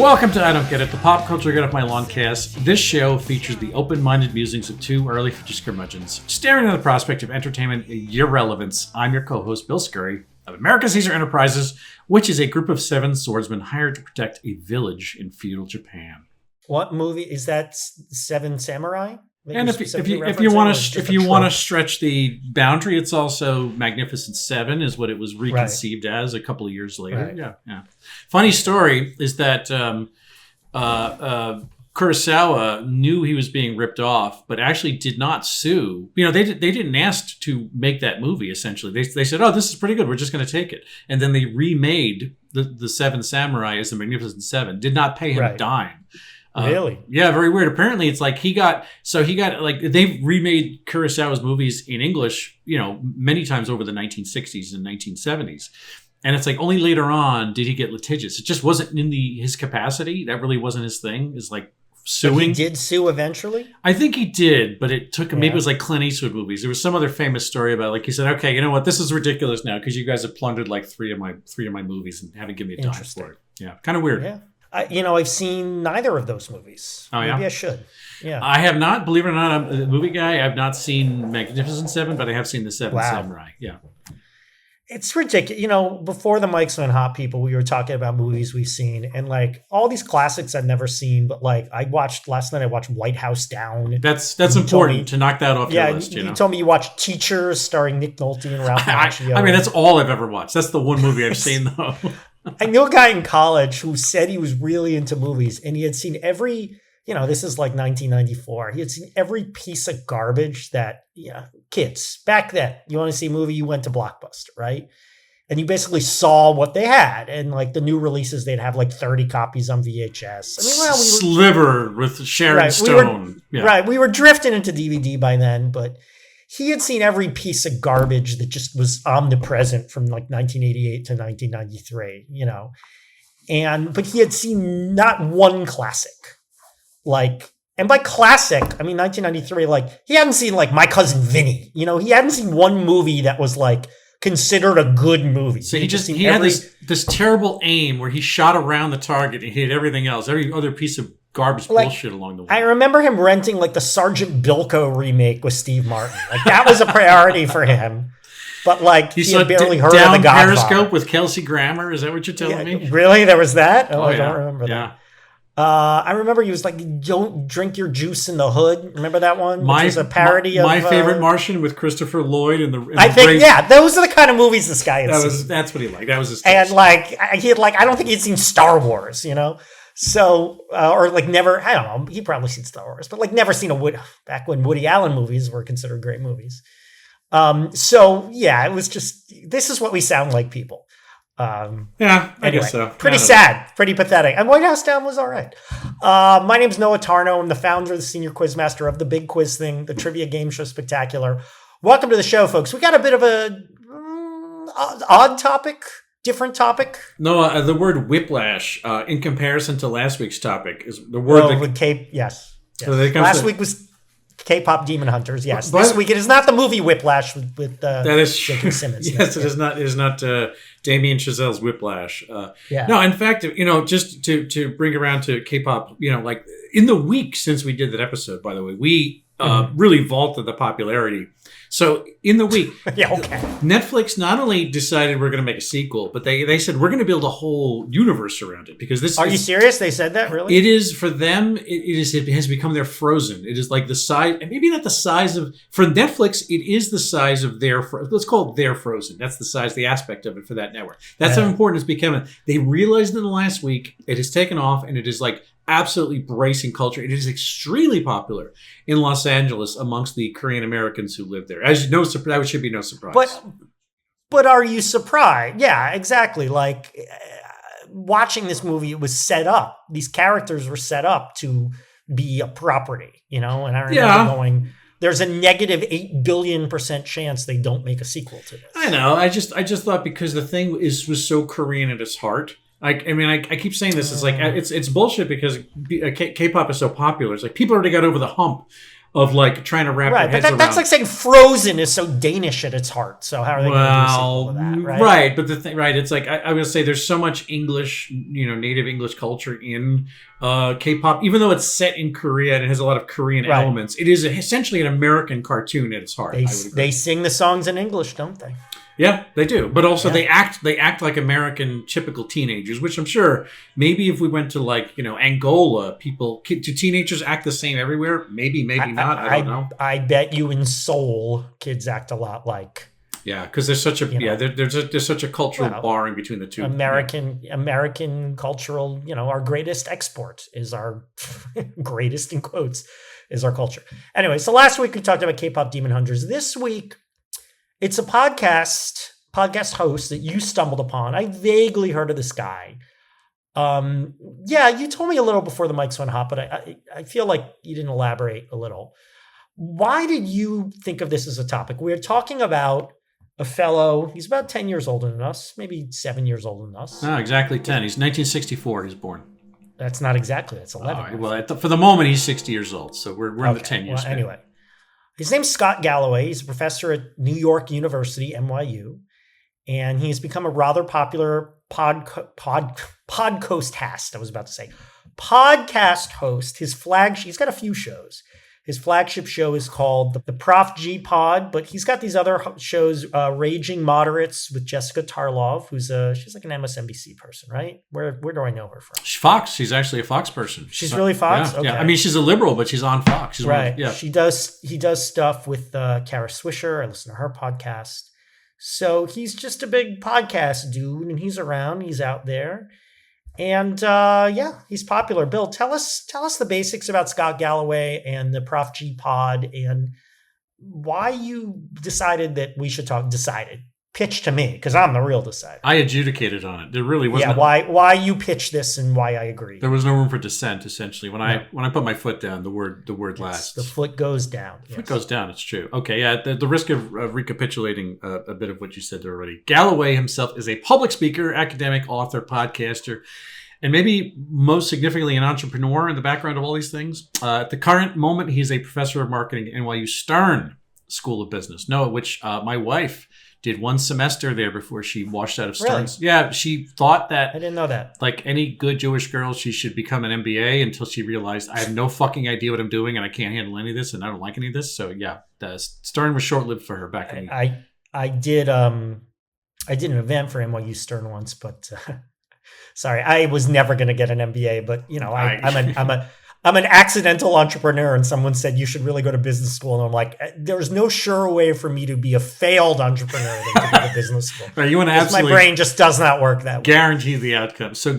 Welcome to I Don't Get It, the pop culture get off my lawn cast. This show features the open-minded musings of two early future curmudgeons, staring at the prospect of entertainment irrelevance. I'm your co-host, Bill Scurry, of American Caesar Enterprises, which is a group of 7 swordsmen hired to protect a village in feudal Japan. What movie is that? Seven Samurai? And if you want to stretch the boundary, it's also Magnificent Seven is what it was reconceived as a couple of years later. Right. Yeah. Funny story is that Kurosawa knew he was being ripped off, but actually did not sue. You know, they didn't ask to make that movie. Essentially, they said, "Oh, this is pretty good. We're just going to take it," and then they remade the Seven Samurai as the Magnificent Seven. Did not pay him a dime. Really? Yeah, very weird. Apparently, it's like he got like they've remade Kurosawa's movies in English, you know, many times over the 1960s and 1970s, and it's like only later on did he get litigious. It just wasn't in his capacity. That really wasn't his thing. Is like suing. But he did sue eventually. I think he did, but it took him. Maybe it was like Clint Eastwood movies. There was some other famous story about like he said, "Okay, you know what? This is ridiculous now because you guys have plundered like three of my movies and haven't given me a dime for it." Yeah, kind of weird. Yeah. I've seen neither of those movies. Oh, yeah? Maybe I should. Yeah. I have not. Believe it or not, I'm a movie guy. I've not seen Magnificent Seven, but I have seen The Seven Samurai. Yeah. It's ridiculous. You know, before the mics went hot, people, we were talking about movies we've seen. And, like, all these classics I've never seen. But, like, last night I watched White House Down. That's important to knock that off your list, you know? You told me you watched Teachers starring Nick Nolte and Ralph Macchio. I mean, that's all I've ever watched. That's the one movie I've seen, though. I knew a guy in college who said he was really into movies and he had seen every, this is like 1994. He had seen every piece of garbage that, kids back then, you want to see a movie, you went to Blockbuster, right? And you basically saw what they had. And like the new releases, they'd have like 30 copies on VHS. Sliver with Sharon Stone. We were drifting into DVD by then, but he had seen every piece of garbage that just was omnipresent from like 1988 to 1993, but he had seen not one classic. Like, and by classic, I mean 1993, like he hadn't seen like My Cousin Vinny, he hadn't seen one movie that was like considered a good movie. So he had this terrible aim where he shot around the target and hit everything else, every other piece of garbage bullshit along the way. I remember him renting like the Sergeant Bilko remake with Steve Martin. Like that was a priority for him. But like he had barely heard of The Godfather. Periscope with Kelsey Grammer. Is that what you're telling me? Really? There was that? I don't remember that. Yeah. I remember he was like, "Don't drink your juice in the hood." Remember that one? Which was a parody of My Favorite Martian with Christopher Lloyd and those are the kind of movies this guy had seen. That's what he liked. That was his taste. And like I don't think he'd seen Star Wars, So, or like never, I don't know, he probably seen Star Wars, but like never seen back when Woody Allen movies were considered great movies. So yeah, it was just, this is what we sound like, people. I guess so. Pretty sad, pretty pathetic. And White House Down was all right. My name's Noah Tarnow. I'm the founder, the senior quizmaster of the Big Quiz Thing, the Trivia Game Show Spectacular. Welcome to the show, folks. We got a bit of a odd topic. Different topic? No, the word whiplash, in comparison to last week's topic, is the word with Cape. Yes. So last week was K-pop Demon Hunters. Yes. This week it is not the movie Whiplash with that is J.K. Simmons. Yes, it is not. It is not Damien Chazelle's Whiplash. No, in fact, just to bring around to K-pop, like in the week since we did that episode, by the way, we really vaulted the popularity. So in the week, Netflix not only decided we're going to make a sequel, but they said we're going to build a whole universe around it because this. Are you serious? They said that really? It is for them. It has become their Frozen. It is like the size, maybe not the size of for Netflix. It is the size of their. Let's call it their Frozen. That's the size, the aspect of it for that network. That's how important it's becoming. They realized in the last week it has taken off, and it is like absolutely bracing culture. It is extremely popular in Los Angeles amongst the Korean Americans who live there. As you know, that should be no surprise. But are you surprised? Yeah, exactly. Like watching this movie, it was set up. These characters were set up to be a property, And I remember going, there's a negative 8 billion% chance they don't make a sequel to this. I know. I just thought because the thing was so Korean at its heart. I keep saying this. It's like it's bullshit because K-pop is so popular. It's like people already got over the hump of like trying to wrap their Right, heads but around. that's like saying Frozen is so Danish at its heart. So how are they going to do a sequel to that, right? Right, but the thing, right, it's like I would say there's so much English, native English culture in K-pop, even though it's set in Korea and it has a lot of Korean elements. It is essentially an American cartoon at its heart. They sing the songs in English, don't they? Yeah, they do. But also they act like American typical teenagers, which I'm sure maybe if we went to like, Angola, do teenagers act the same everywhere? Maybe not. I don't know. I bet you in Seoul, kids act a lot like. Yeah, because there's such a there's such a cultural barring between the two. American cultural, our greatest export is our greatest in quotes is our culture. Anyway, so last week we talked about K-pop Demon Hunters. This week it's a podcast host that you stumbled upon. I vaguely heard of this guy. You told me a little before the mics went hot, but I feel like you didn't elaborate a little. Why did you think of this as a topic? We're talking about a fellow, he's about 10 years older than us, maybe 7 years older than us. No, exactly 10. He's 1964, he's born. That's not exactly, that's 11. Right. Well, for the moment, he's 60 years old, so we're in the 10 years. Well, anyway. His name's Scott Galloway. He's a professor at New York University, NYU, and he's become a rather popular podcast host. He's got a few shows. His flagship show is called the Prof G Pod, but he's got these other shows, Raging Moderates with Jessica Tarlov, she's like an MSNBC person, right? Where do I know her from? She's Fox. She's actually a Fox person. She's really Fox? Yeah, okay. Yeah. I mean, she's a liberal, but she's on Fox. Right. He does stuff with Kara Swisher. I listen to her podcast. So he's just a big podcast dude, and he's around. He's out there. And he's popular. Bill, tell us the basics about Scott Galloway and the Prof G Pod and why you decided that we should talk. Pitch to me, because I'm the real decider. I adjudicated on it. There really wasn't. Yeah, why you pitch this and why I agree. There was no room for dissent. Essentially, when I put my foot down, the word lasts. The foot goes down. The foot goes down. It's true. Okay, yeah. The risk of recapitulating a bit of what you said there already. Galloway himself is a public speaker, academic, author, podcaster, and maybe most significantly an entrepreneur in the background of all these things. At the current moment, he's a professor of marketing at NYU Stern School of Business, which my wife did one semester there before she washed out of Stern's. Really? Yeah, she thought that. I didn't know that. Like any good Jewish girl, she should become an MBA until she realized I have no fucking idea what I'm doing and I can't handle any of this and I don't like any of this. So yeah, Stern was short-lived for her back in the I did an event for NYU Stern once, but sorry, I was never going to get an MBA. But I'm an accidental entrepreneur, and someone said you should really go to business school, and I'm like, there's no sure way for me to be a failed entrepreneur than to go to business school. Right, you want to absolutely my brain just does not work that way. Guarantee the outcome. So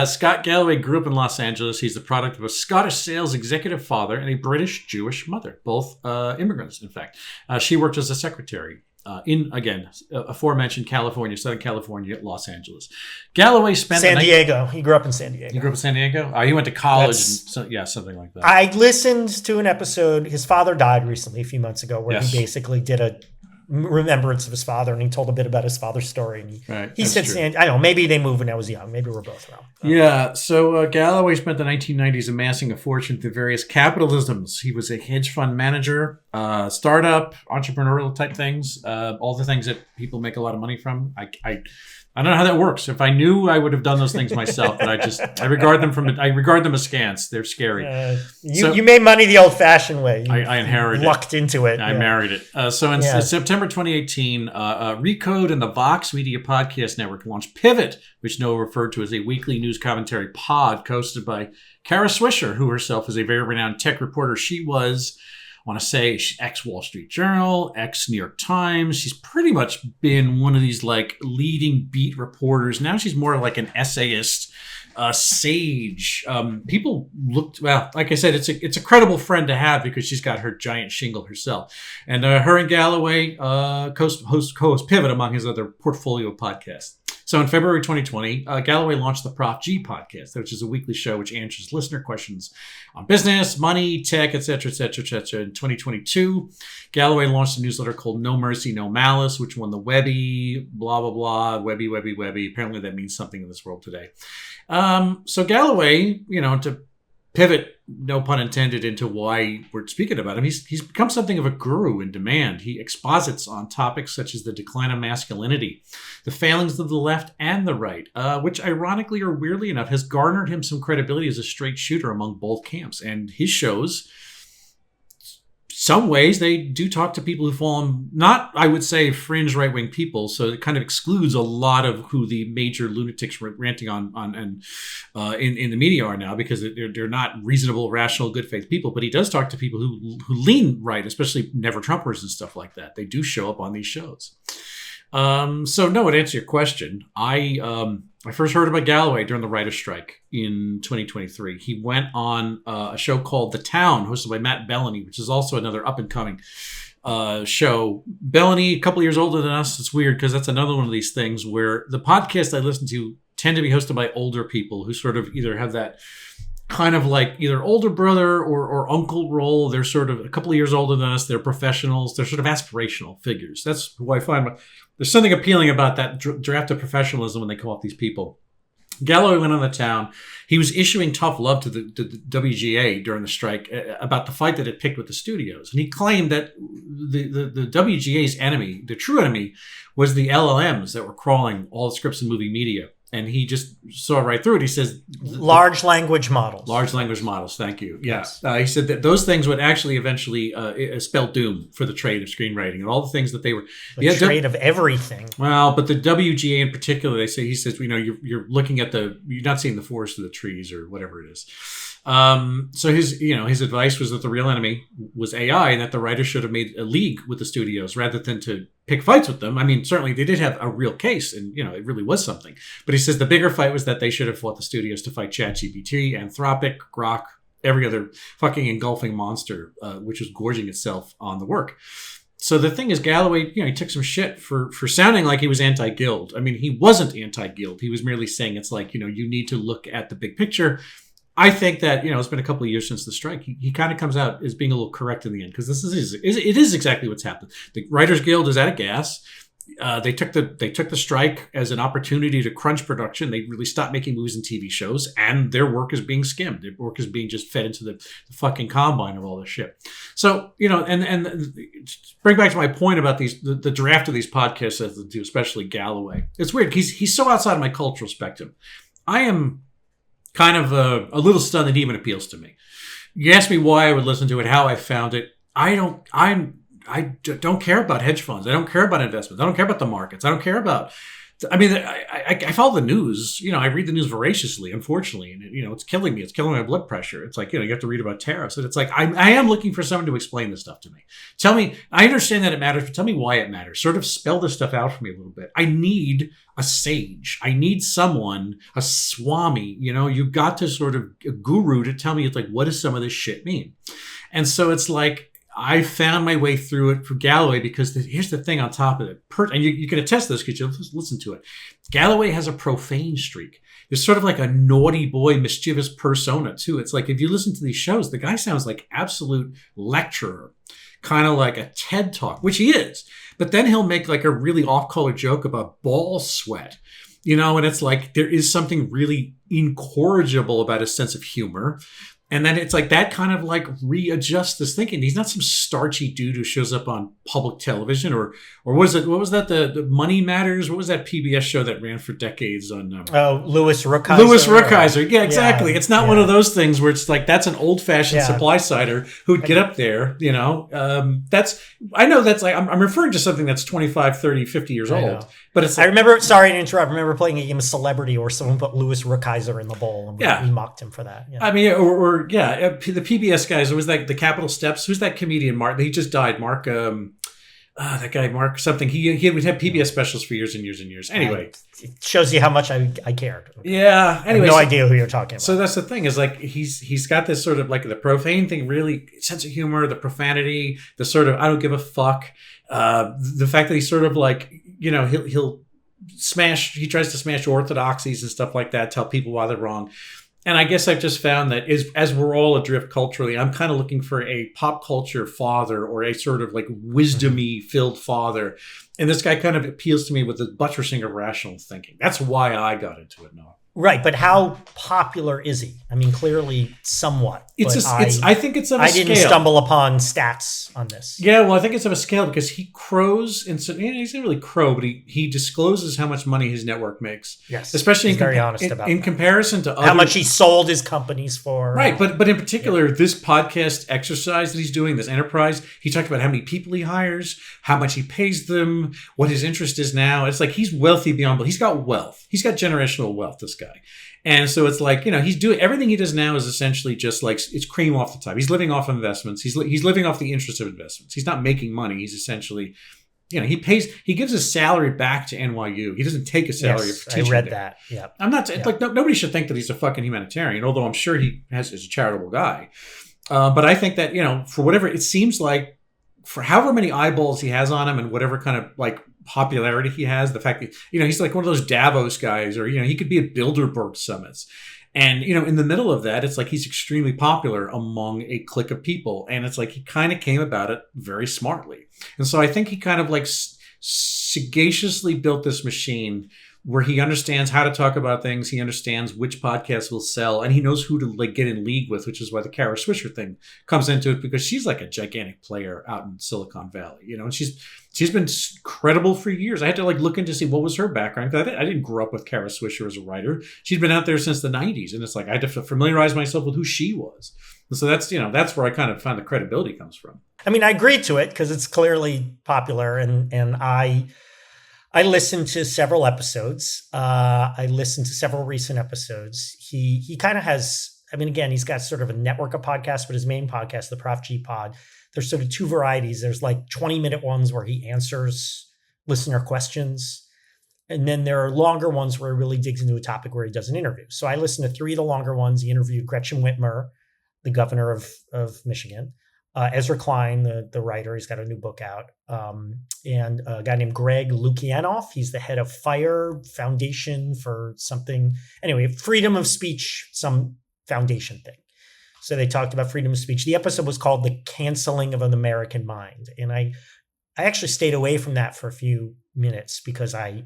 Scott Galloway grew up in Los Angeles. He's the product of a Scottish sales executive father and a British Jewish mother, both immigrants. In fact, she worked as a secretary. In, again, aforementioned Southern California, Los Angeles. Galloway spent San Diego. He grew up in San Diego. He grew up in San Diego? He went to college. Something like that. I listened to an episode. His father died recently, a few months ago, where he basically did a remembrance of his father, and he told a bit about his father's story. And he said, I don't know, maybe they moved when I was young. Maybe we're both wrong. Yeah, so Galloway spent the 1990s amassing a fortune through various capitalisms. He was a hedge fund manager, startup, entrepreneurial type things, all the things that people make a lot of money from. I don't know how that works. If I knew, I would have done those things myself. But I regard them askance. They're scary. You made money the old-fashioned way. I inherited. Lucked into it. I married it. So in September 2018, Recode and the Vox Media Podcast Network launched Pivot, which Noah referred to as a weekly news commentary pod, hosted by Kara Swisher, who herself is a very renowned tech reporter. She was, I want to say, she's ex-Wall Street Journal, ex-New York Times. She's pretty much been one of these like leading beat reporters. Now she's more like an essayist, sage. People looked, well, like I said, it's a credible friend to have because she's got her giant shingle herself. And her and Galloway co-host Pivot among his other portfolio podcasts. So in February 2020, Galloway launched the Prof G podcast, which is a weekly show which answers listener questions on business, money, tech, et cetera, et cetera, et cetera. In 2022, Galloway launched a newsletter called No Mercy, No Malice, which won the Webby, blah, blah, blah, Webby. Apparently that means something in this world today. So Galloway, to pivot no pun intended, into why we're speaking about him. He's become something of a guru in demand. He exposits on topics such as the decline of masculinity, the failings of the left and the right, which ironically or weirdly enough has garnered him some credibility as a straight shooter among both camps. And his shows, some ways, they do talk to people who fall on, not, I would say, fringe right-wing people. So it kind of excludes a lot of who the major lunatics ranting on and in the media are now, because they're not reasonable, rational, good faith people. But he does talk to people who lean right, especially Never Trumpers and stuff like that. They do show up on these shows. So no, to answer your question, I first heard about Galloway during the writer's strike in 2023. He went on a show called The Town, hosted by Matt Bellany, which is also another up-and-coming show. Bellany, a couple years older than us. It's weird because that's another one of these things where the podcasts I listen to tend to be hosted by older people who sort of either have that kind of like either older brother or uncle role. They're sort of a couple of years older than us. They're professionals. They're sort of aspirational figures. That's who I find. There's something appealing about that draft of professionalism when they call up these people. Galloway went on The Town. He was issuing tough love to the WGA during the strike about the fight that it picked with the studios. And he claimed that the WGA's enemy, the true enemy, was the LLMs that were crawling all the scripts and movie media. And he just saw right through it. He says... Large language models. Large language models, thank you. Yeah. Yes. He said that those things would actually eventually spell doom for the trade of screenwriting and all the things that they were... The trade of everything. Well, but the WGA in particular, he says, you're looking at you're not seeing the forest of the trees or whatever it is. So his advice was that the real enemy was AI and that the writers should have made a league with the studios rather than to pick fights with them. I mean, certainly they did have a real case and, it really was something. But he says the bigger fight was that they should have fought the studios to fight ChatGPT, Anthropic, Grok, every other fucking engulfing monster, which was gorging itself on the work. So the thing is, Galloway, he took some shit for sounding like he was anti-guild. I mean, he wasn't anti-guild. He was merely saying it's like, you need to look at the big picture. I think that, it's been a couple of years since the strike. He kind of comes out as being a little correct in the end, because it is exactly what's happened. The Writers Guild is out of gas. They took the strike as an opportunity to crunch production. They really stopped making movies and TV shows, and their work is being skimmed. Their work is being just fed into the fucking combine of all this shit. So, and bring back to my point about the draft of these podcasts, as they do, especially Galloway. It's weird. He's so outside of my cultural spectrum. I am kind of a little stunned that he even appeals to me. You asked me why I would listen to it, how I found it. I don't care about hedge funds. I don't care about investments. I don't care about the markets. I don't care about... I follow the news. I read the news voraciously, unfortunately, and it's killing me. It's killing my blood pressure. It's like, you have to read about tariffs, and it's like I am looking for someone to explain this stuff to me. Tell me, I understand that it matters, but tell me why it matters. Sort of spell this stuff out for me a little bit. I need a sage. I need someone, a swami. You've got to sort of a guru to tell me, it's like, what does some of this shit mean? And so it's like, I found my way through it for Galloway because here's the thing on top of it. And you can attest to this because you listen to it. Galloway has a profane streak. There's sort of like a naughty boy, mischievous persona too. It's like if you listen to these shows, the guy sounds like absolute lecturer, kind of like a TED Talk, which he is. But then he'll make like a really off-color joke about ball sweat. And it's like there is something really incorrigible about his sense of humor. And then it's like that kind of like readjusts this thinking. He's not some starchy dude who shows up on public television or was it? What was that? The Money Matters? What was that PBS show that ran for decades on? Louis Rookheiser. Louis Rookheiser. Yeah, exactly. Yeah, it's not one of those things where it's like that's an old fashioned supply sider who'd get up there. I know that's like I'm referring to something that's 25, 30, 50 years old. But it's like, I remember. Sorry to interrupt. I remember playing a game of Celebrity where someone put Louis Rookheiser in the bowl, and we mocked him for that. Yeah. I mean, the PBS guys. It was like the Capitol Steps. Who's that comedian? Mark. He just died. Mark. That guy, Mark something. He would have PBS specials for years and years and years. Anyway, it shows you how much I cared. Yeah. Anyway, I have no idea who you're talking about. So that's the thing is like he's got this sort of like the profane thing, really sense of humor, the profanity, the sort of I don't give a fuck. The fact that he's sort of like he'll smash. He tries to smash orthodoxies and stuff like that. Tell people why they're wrong. And I guess I've just found that as we're all adrift culturally, I'm kind of looking for a pop culture father or a sort of like wisdom-y filled father. And this guy kind of appeals to me with the buttressing of rational thinking. That's why I got into it, Noah. Right, but how popular is he? I mean, clearly somewhat. I think it's of a scale. I didn't stumble upon stats on this. Yeah, well, I think it's of a scale because he crows, and so he's not really crow, but he discloses how much money his network makes. Yes, especially he's very honest about in comparison to how much he sold his companies for. Right, but in particular, this podcast exercise that he's doing, this enterprise, he talked about how many people he hires, how much he pays them, what his interest is now. It's like he's wealthy beyond. He's got wealth. He's got generational wealth. This guy. And so it's like, he's doing everything he does now is essentially just like it's cream off the top. He's living off investments. He's living off the interest of investments. He's not making money. He's essentially, he gives his salary back to NYU. He doesn't take a salary for teaching. I read there. that. Yeah. I'm not like nobody should think that he's a fucking humanitarian, although I'm sure he is a charitable guy. But I think that, for whatever it seems like, for however many eyeballs he has on him and whatever kind of like popularity he has, the fact that, he's like one of those Davos guys, or, he could be at Bilderberg summits. And, in the middle of that, it's like he's extremely popular among a clique of people. And it's like he kind of came about it very smartly. And so I think he kind of like sagaciously built this machine where he understands how to talk about things. He understands which podcasts will sell, and he knows who to like get in league with, which is why the Kara Swisher thing comes into it, because she's like a gigantic player out in Silicon Valley, and she's been credible for years. I had to like look into see what was her background, because I didn't grow up with Kara Swisher as a writer. She's been out there since the 90s, and it's like I had to familiarize myself with who she was. And so that's where I kind of find the credibility comes from. I mean, I agree to it because it's clearly popular, and I listened to several episodes. I listened to several recent episodes. He kind of has, I mean, again, he's got sort of a network of podcasts, but his main podcast, the Prof G Pod, there's sort of two varieties. There's like 20-minute ones where he answers listener questions. And then there are longer ones where he really digs into a topic where he does an interview. So I listened to 3 of the longer ones. He interviewed Gretchen Whitmer, the governor of Michigan. Ezra Klein, the writer, he's got a new book out, and a guy named Greg Lukianoff. He's the head of FIRE Foundation for something. Anyway, freedom of speech, some foundation thing. So they talked about freedom of speech. The episode was called "The Canceling of an American Mind," and I actually stayed away from that for a few minutes because I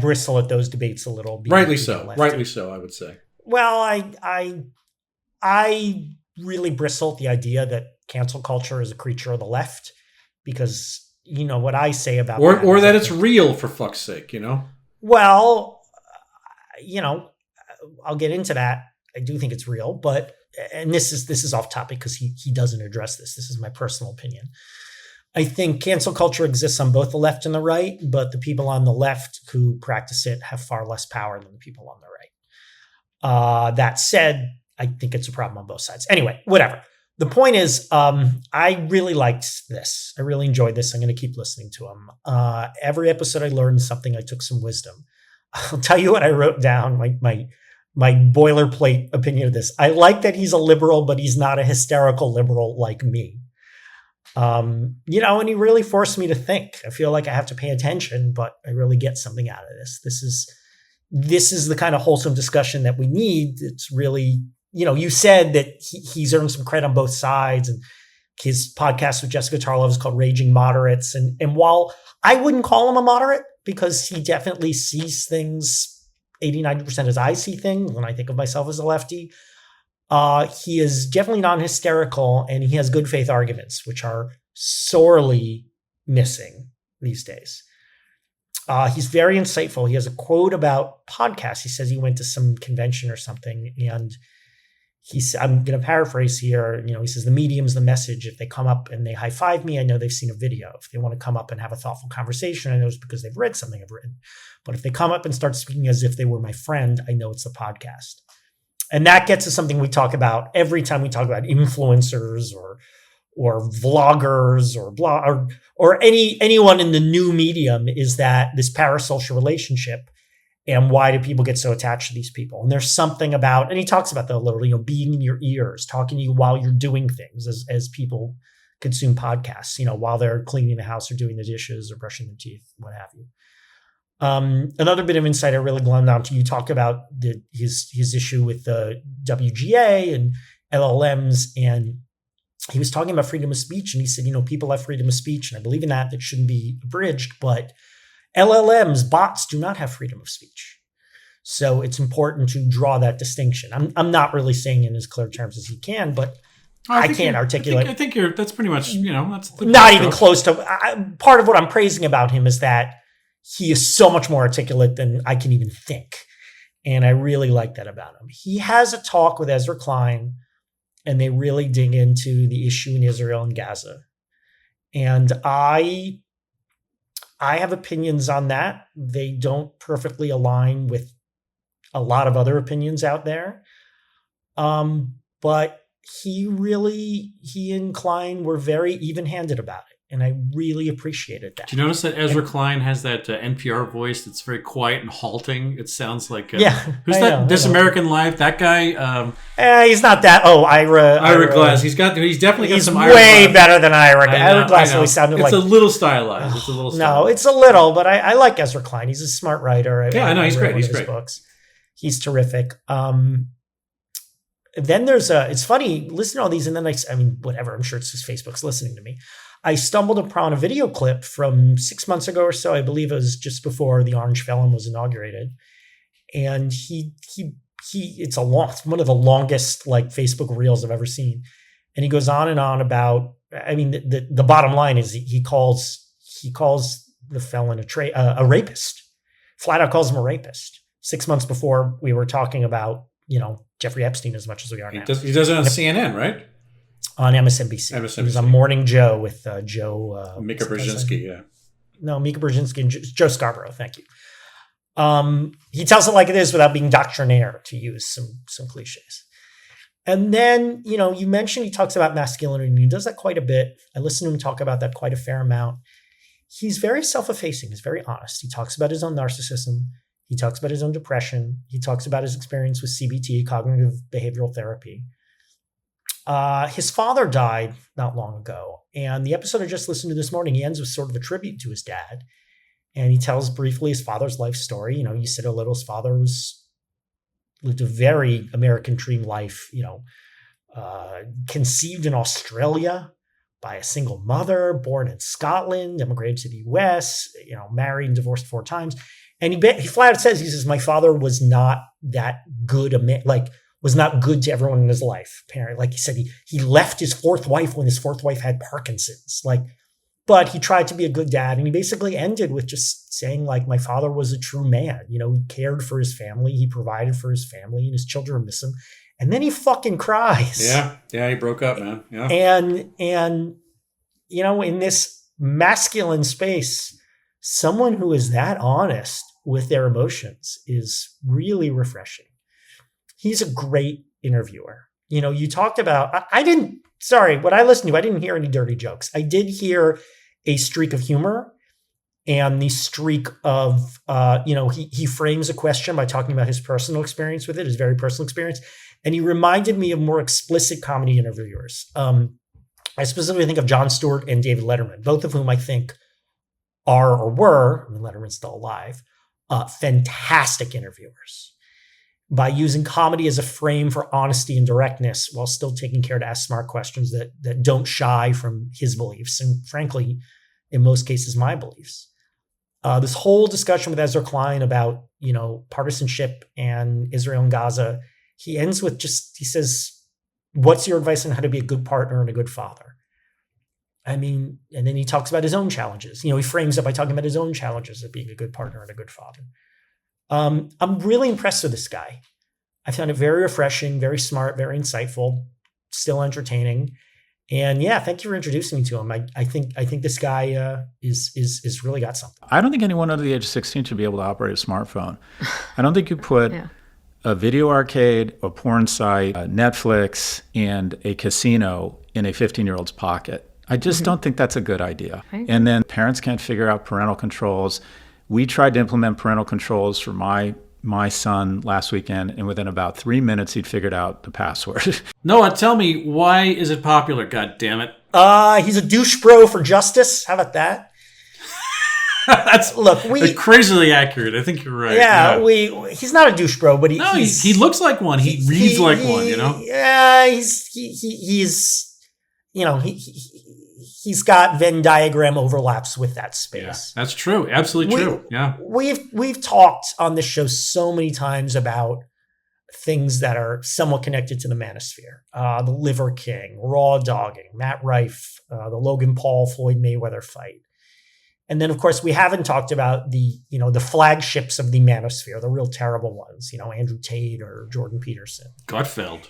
bristle at those debates a little. Rightly so, I would say. Well, I really bristle at the idea that cancel culture is a creature of the left, because what I say about or that it's real, for fuck's sake, Well, I'll get into that. I do think it's real, but this is off topic because he doesn't address this. This is my personal opinion. I think cancel culture exists on both the left and the right, but the people on the left who practice it have far less power than the people on the right. That said, I think it's a problem on both sides. Anyway, whatever. The point is, I really liked this. I really enjoyed this. I'm going to keep listening to him. Every episode I learned something. I took some wisdom. I'll tell you what I wrote down, my boilerplate opinion of this. I like that he's a liberal, but he's not a hysterical liberal like me. And he really forced me to think. I feel like I have to pay attention, but I really get something out of this. This is the kind of wholesome discussion that we need. It's really, you said that he's earned some credit on both sides, and his podcast with Jessica Tarlov is called Raging Moderates. And while I wouldn't call him a moderate, because he definitely sees things 80-90% as I see things when I think of myself as a lefty, he is definitely non-hysterical, and he has good faith arguments, which are sorely missing these days. He's very insightful. He has a quote about podcasts. He says he went to some convention or something, and I'm going to paraphrase here. He says, the medium's the message. If they come up and they high five me, I know they've seen a video. If they want to come up and have a thoughtful conversation, I know it's because they've read something I've written. But if they come up and start speaking as if they were my friend, I know it's a podcast. And that gets to something we talk about every time we talk about influencers or vloggers or anyone in the new medium, is that this parasocial relationship. And why do people get so attached to these people? And there's something about, and he talks about that a little, being in your ears, talking to you while you're doing things as people consume podcasts, while they're cleaning the house or doing the dishes or brushing their teeth, what have you. Another bit of insight I really glommed onto, you talked about his issue with the WGA and LLMs, and he was talking about freedom of speech, and he said, people have freedom of speech, and I believe in that shouldn't be abridged, but LLMs, bots, do not have freedom of speech. So it's important to draw that distinction. I'm not really saying in as clear terms as he can, but I can't articulate. I think that's pretty much, that's not even close to. Part of what I'm praising about him is that he is so much more articulate than I can even think. And I really like that about him. He has a talk with Ezra Klein, and they really dig into the issue in Israel and Gaza. And I have opinions on that. They don't perfectly align with a lot of other opinions out there. But he and Klein were very even-handed about it. And I really appreciated that. Do you notice that Ezra Klein has that NPR voice that's very quiet and halting? It sounds like... who's that? This American Life? That guy? He's not that... Ira Glass. He's definitely got some Ira way Glass. Better than Ira. Ira Glass always sounded it's a little stylized. No, it's a little, but I like Ezra Klein. He's a smart writer. I know. He's great. He's great. Books. He's terrific. Then there's it's funny, listen to all these, and then whatever, I'm sure it's just Facebook's listening to me. I stumbled upon a video clip from 6 months ago or so. I believe it was just before the Orange Felon was inaugurated. And it's one of the longest Facebook reels I've ever seen. And he goes on and on about, the bottom line is he calls the felon a rapist. Flat out calls him a rapist. 6 months before we were talking about, Jeffrey Epstein as much as we are now. He does it on CNN, right? On MSNBC. He was on Morning Joe with Joe... Mika Brzezinski, yeah. No, Mika Brzezinski and Joe Scarborough, thank you. He tells it like it is without being doctrinaire, to use some cliches. And then, you mentioned he talks about masculinity, and he does that quite a bit. I listen to him talk about that quite a fair amount. He's very self-effacing. He's very honest. He talks about his own narcissism. He talks about his own depression. He talks about his experience with CBT, cognitive behavioral therapy. His father died not long ago. And the episode I just listened to this morning, he ends with sort of a tribute to his dad. And he tells briefly his father's life story. You said a little, his father lived a very American dream life, conceived in Australia by a single mother, born in Scotland, immigrated to the US, married and divorced 4 times. And he flat out says, my father was not that good, was not good to everyone in his life. Apparently, like he said, he left his 4th wife when his 4th wife had Parkinson's. But he tried to be a good dad, and he basically ended with just saying, my father was a true man. He cared for his family, he provided for his family, and his children miss him. And then he fucking cries. Yeah, he broke up, man. Yeah, and in this masculine space, someone who is that honest with their emotions is really refreshing. He's a great interviewer. You talked about, what I listened to, I didn't hear any dirty jokes. I did hear a streak of humor and the streak of, he frames a question by talking about his personal experience with it, his very personal experience. And he reminded me of more explicit comedy interviewers. I specifically think of Jon Stewart and David Letterman, both of whom I think are or were, Letterman's still alive, fantastic interviewers by using comedy as a frame for honesty and directness while still taking care to ask smart questions that don't shy from his beliefs and, frankly, in most cases, my beliefs. This whole discussion with Ezra Klein about, partisanship and Israel and Gaza, he ends with he says, what's your advice on how to be a good partner and a good father? And then he talks about his own challenges. He frames it by talking about his own challenges of being a good partner and a good father. I'm really impressed with this guy. I found it very refreshing, very smart, very insightful, still entertaining. And yeah, thank you for introducing me to him. I think this guy is really got something. I don't think anyone under the age of 16 should be able to operate a smartphone. I don't think you put a video arcade, a porn site, a Netflix, and a casino in a 15-year-old's pocket. I just don't think that's a good idea. Right. And then parents can't figure out parental controls. We tried to implement parental controls for my son last weekend, and within about 3 minutes, he'd figured out the password. Noah, tell me, why is it popular, God damn it? He's a douche bro for justice. How about that? That's crazily accurate. I think you're right. Yeah. He's not a douche bro, but he looks like one. He reads like one, Yeah, he's got Venn diagram overlaps with that space. Yeah, that's true. Absolutely true. Yeah. We've talked on this show so many times about things that are somewhat connected to the manosphere. The Liver King, raw dogging, Matt Rife, the Logan Paul, Floyd Mayweather fight. And then, of course, we haven't talked about the flagships of the manosphere, the real terrible ones, Andrew Tate or Jordan Peterson. Gutfeld.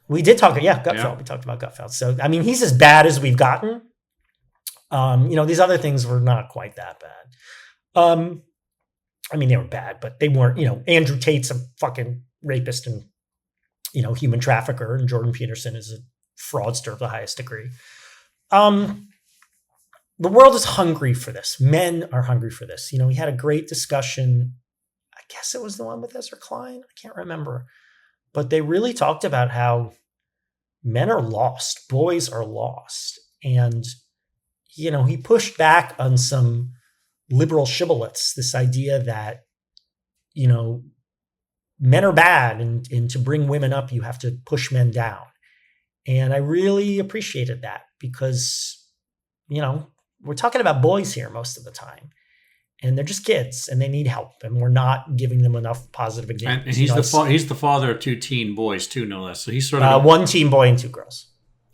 We did talk, Gutfeld. Yeah. We talked about Gutfeld. So, I mean, he's as bad as we've gotten. These other things were not quite that bad. I mean, they were bad, but they weren't, Andrew Tate's a fucking rapist and, human trafficker, and Jordan Peterson is a fraudster of the highest degree. The world is hungry for this. Men are hungry for this. We had a great discussion. I guess it was the one with Ezra Klein. I can't remember. But they really talked about how men are lost. Boys are lost. And, he pushed back on some liberal shibboleths, this idea that, men are bad and to bring women up, you have to push men down. And I really appreciated that because, we're talking about boys here most of the time, and they're just kids and they need help, and we're not giving them enough positive examples. And he's the father of 2 teen boys too, no less. So he's sort of 1 teen boy and 2 girls.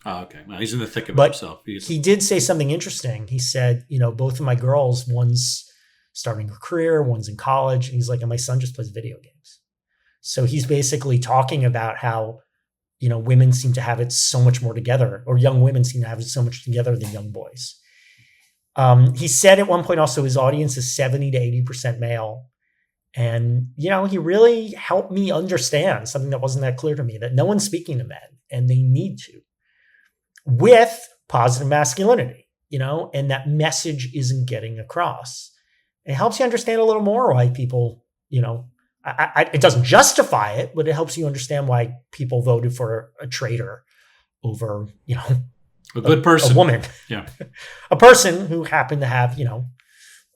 Oh, okay. Well, he's in the thick of it himself. He did say something interesting. He said, both of my girls, one's starting her career, one's in college, and he's like, and my son just plays video games. So he's basically talking about how, women seem to have it so much more together, or young women seem to have it so much together than young boys. He said at one point also his audience is 70 to 80% male. And, he really helped me understand something that wasn't that clear to me, that no one's speaking to men and they need to, with positive masculinity, and that message isn't getting across. And it helps you understand a little more why people, it doesn't justify it, but it helps you understand why people voted for a traitor over, a good person, a woman, yeah, a person who happened to have,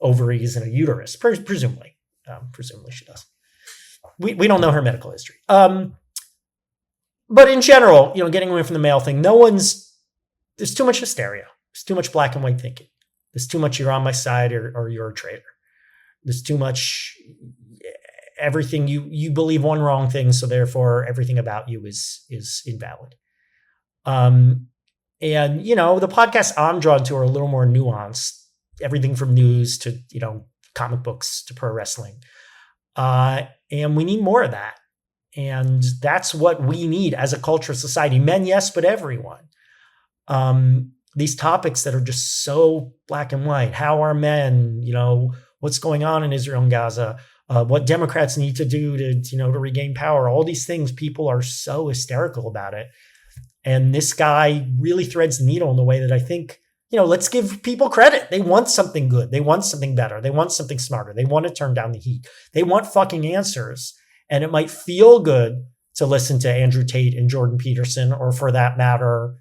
ovaries and a uterus, presumably she does. We don't know her medical history. But in general, getting away from the male thing, there's too much hysteria. There's too much black and white thinking. There's too much you're on my side or you're a traitor. There's too much everything you believe one wrong thing, so therefore everything about you is invalid. And, the podcasts I'm drawn to are a little more nuanced, everything from news to, comic books to pro wrestling. And we need more of that. And that's what we need as a culture, society. Men, yes, but everyone. These topics that are just so black and white. How are men, what's going on in Israel and Gaza, what Democrats need to do to regain power. All these things, people are so hysterical about it. And this guy really threads the needle in the way that I think, let's give people credit. They want something good. They want something better. They want something smarter. They want to turn down the heat. They want fucking answers. And it might feel good to listen to Andrew Tate and Jordan Peterson, or for that matter,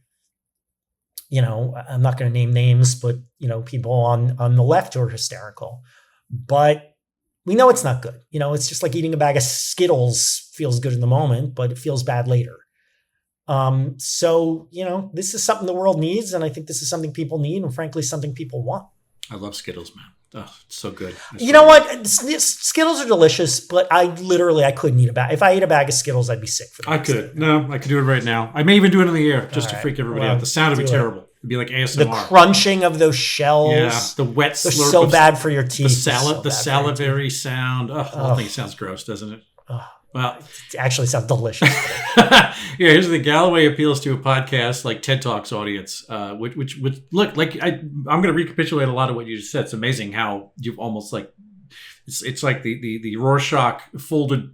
I'm not going to name names, but, people on the left who are hysterical. But we know it's not good. It's just like eating a bag of Skittles feels good in the moment, but it feels bad later. So, this is something the world needs. And I think this is something people need, and frankly, something people want. I love Skittles, man. Oh, it's so good. What? Skittles are delicious, but I couldn't eat a bag. If I ate a bag of Skittles, I'd be sick for the next day. I could do it right now. I may even do it in the air just to freak everybody out. The sound would be terrible. It'd be like ASMR. The crunching of those shells. Yeah, the wet slurp. They're so bad for your teeth. The salivary sound. The whole thing sounds gross, doesn't it? Well, it actually sounds delicious. Here's the Galloway appeals to a podcast like TED Talks audience, which look like I'm going to recapitulate a lot of what you just said. It's amazing how you've almost like it's like the Rorschach folded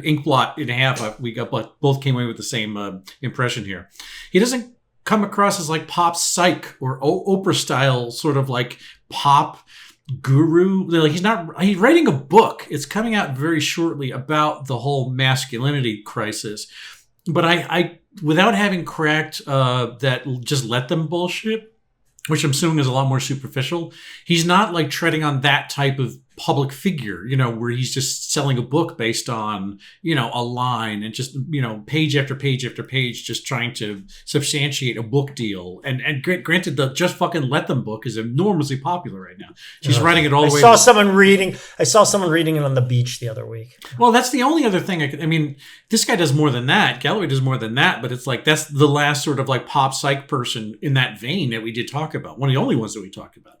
ink blot in half. We got both came away with the same impression here. He doesn't come across as like pop psych or Oprah style sort of like pop guru. Like he's writing a book. It's coming out very shortly about the whole masculinity crisis. But I without having cracked that just let them bullshit, which I'm assuming is a lot more superficial, he's not like treading on that type of public figure, where he's just selling a book based on, a line and just, page after page after page, just trying to substantiate a book deal. And granted, the Just Fucking Let Them book is enormously popular right now. She's writing it all the way. I saw someone reading it on the beach the other week. Well, that's the only other thing this guy does more than that. Galloway does more than that, but it's like, that's the last sort of like pop psych person in that vein that we did talk about. One of the only ones that we talked about.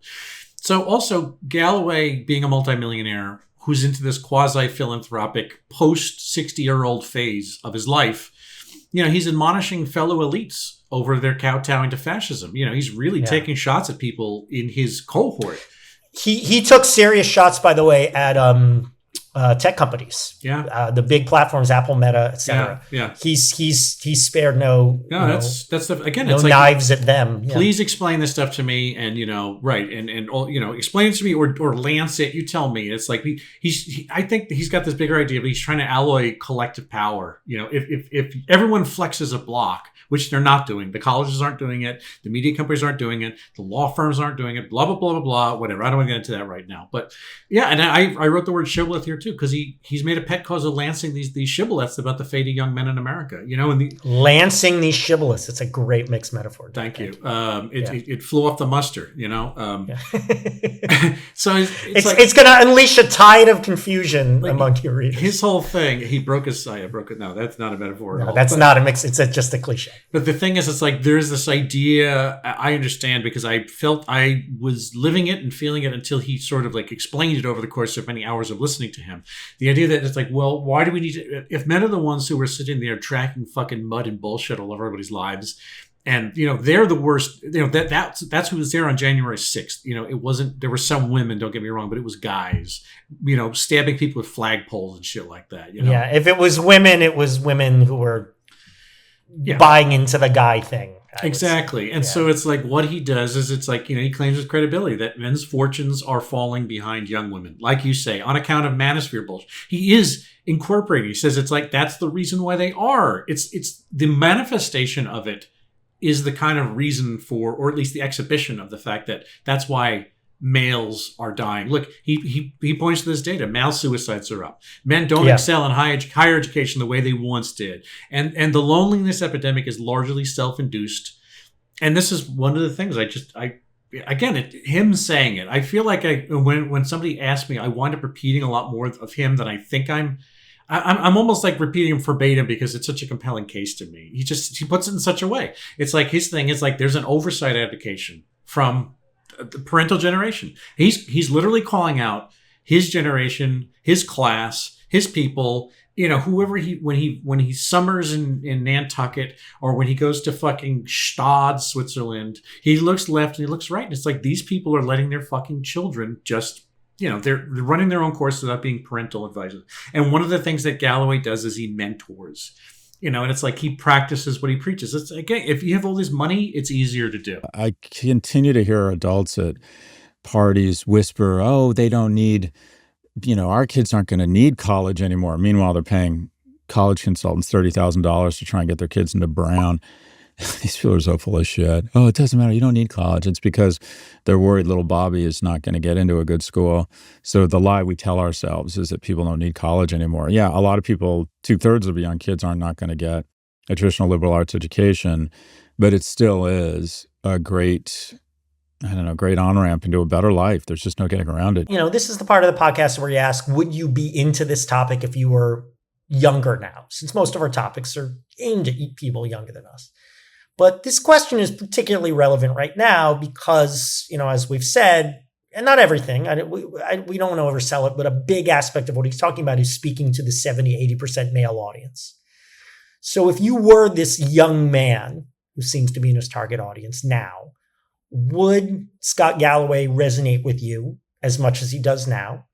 So also Galloway, being a multimillionaire who's into this quasi-philanthropic post-60-year-old phase of his life, he's admonishing fellow elites over their kowtowing to fascism. He's really taking shots at people in his cohort. He took serious shots, by the way, at tech companies. Yeah. The big platforms, Apple, Meta, etc. Yeah. He's spared no that's the, again, no it's like, knives at them. Yeah. Please explain this stuff to me, and right, and explain it to me, or lance it. You tell me. It's like I think he's got this bigger idea, but he's trying to alloy collective power. If everyone flexes a block, which they're not doing, the colleges aren't doing it, the media companies aren't doing it, the law firms aren't doing it, blah blah blah blah blah, whatever. I don't want to get into that right now, but yeah, and I wrote the word shibboleth here too, because he's made a pet cause of lancing these shibboleths about the fate of young men in America. And lancing these shibboleths. It's a great mixed metaphor. Thank you. It flew off the muster. So it's going to unleash a tide of confusion among your readers. His whole thing. He broke his eye. I broke it. No, that's not a metaphor. No, that's not a mix. It's just a cliche. But the thing is, it's like there's this idea. I understand because I felt I was living it and feeling it until he sort of like explained it over the course of many hours of listening to him. The idea that it's like, well, why do we need to? If men are the ones who were sitting there tracking fucking mud and bullshit all over everybody's lives, and they're the worst. That's who was there on January 6th. It wasn't. There were some women. Don't get me wrong, but it was guys. Stabbing people with flagpoles and shit like that. Yeah. If it was women who were buying into the guy thing. Exactly. And so it's like what he does is it's like, he claims his credibility that men's fortunes are falling behind young women. Like you say, on account of manosphere bullshit. He is incorporating. He says it's like, that's the reason why they are. It's the manifestation of it is the kind of reason for, or at least the exhibition of the fact that that's why males are dying. Look, he points to this data. Male suicides are up. Men don't excel in higher education the way they once did. And the loneliness epidemic is largely self-induced. And this is one of the things him saying it. I feel like when somebody asks me, I wind up repeating a lot more of him than I think I'm almost like repeating him verbatim because it's such a compelling case to me. He puts it in such a way. It's like his thing is like there's an oversight abdication from the parental generation. He's literally calling out his generation, his class, his people, whoever when he summers in Nantucket or when he goes to fucking Stade, Switzerland, he looks left and he looks right. And it's like these people are letting their fucking children just, they're running their own course without being parental advisors. And one of the things that Galloway does is he mentors. And it's like he practices what he preaches. It's again, if you have all this money, it's easier to do. I continue to hear adults at parties whisper, "Oh, they don't need, our kids aren't going to need college anymore." Meanwhile, they're paying college consultants $30,000 to try and get their kids into Brown. These people are so full of shit. Oh, it doesn't matter. You don't need college. It's because they're worried little Bobby is not going to get into a good school. So the lie we tell ourselves is that people don't need college anymore. Yeah, a lot of people, 2/3 of the young kids are not going to get a traditional liberal arts education, but it still is a great on-ramp into a better life. There's just no getting around it. This is the part of the podcast where you ask, would you be into this topic if you were younger now? Since most of our topics are aimed at people younger than us. But this question is particularly relevant right now because, as we've said, and not everything, we don't want to oversell it, but a big aspect of what he's talking about is speaking to the 70-80% male audience. So if you were this young man who seems to be in his target audience now, would Scott Galloway resonate with you as much as he does now?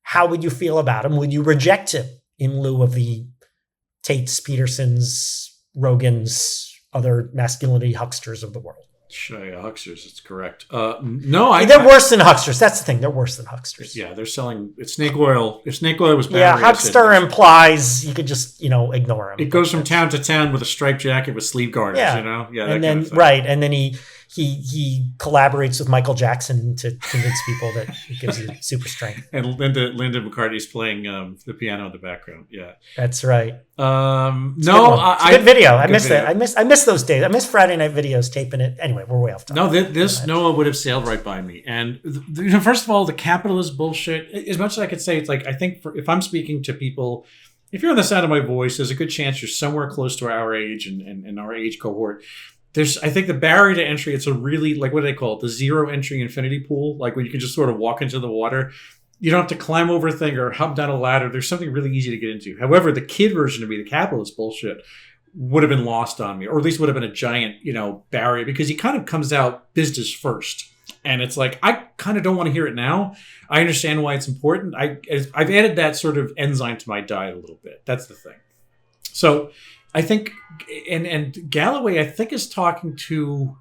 How would you feel about him? Would you reject him in lieu of the Tates, Petersons, Rogans, other masculinity hucksters of the world? Shia hucksters, it's correct. No, they're worse than hucksters. That's the thing. They're worse than hucksters. Yeah, they're selling snake oil. If snake oil was huckster implies you could just ignore him. It goes from town to town with a striped jacket with sleeve garters. Yeah, and then and then he he collaborates with Michael Jackson to convince people that it gives you super strength. And Linda McCartney's playing the piano in the background. Yeah, that's right. No, good video. I missed it. I miss those days. I miss Friday night videos, taping it. Anyway, we're way off topic. No, this Noah would have sailed right by me. And first of all, the capitalist bullshit. As much as I could say, it's like I think if I'm speaking to people. If you're on the sound of my voice, there's a good chance you're somewhere close to our age and our age cohort. I think the barrier to entry, it's a really, like, what do they call it? The zero entry infinity pool, like when you can just sort of walk into the water. You don't have to climb over a thing or hop down a ladder. There's something really easy to get into. However, the kid version of me, the capitalist bullshit, would have been lost on me, or at least would have been a giant, barrier, because he kind of comes out business first. And it's like, I kind of don't want to hear it now. I understand why it's important. I've added that sort of enzyme to my diet a little bit. That's the thing. So I think, and Galloway, I think, is talking to,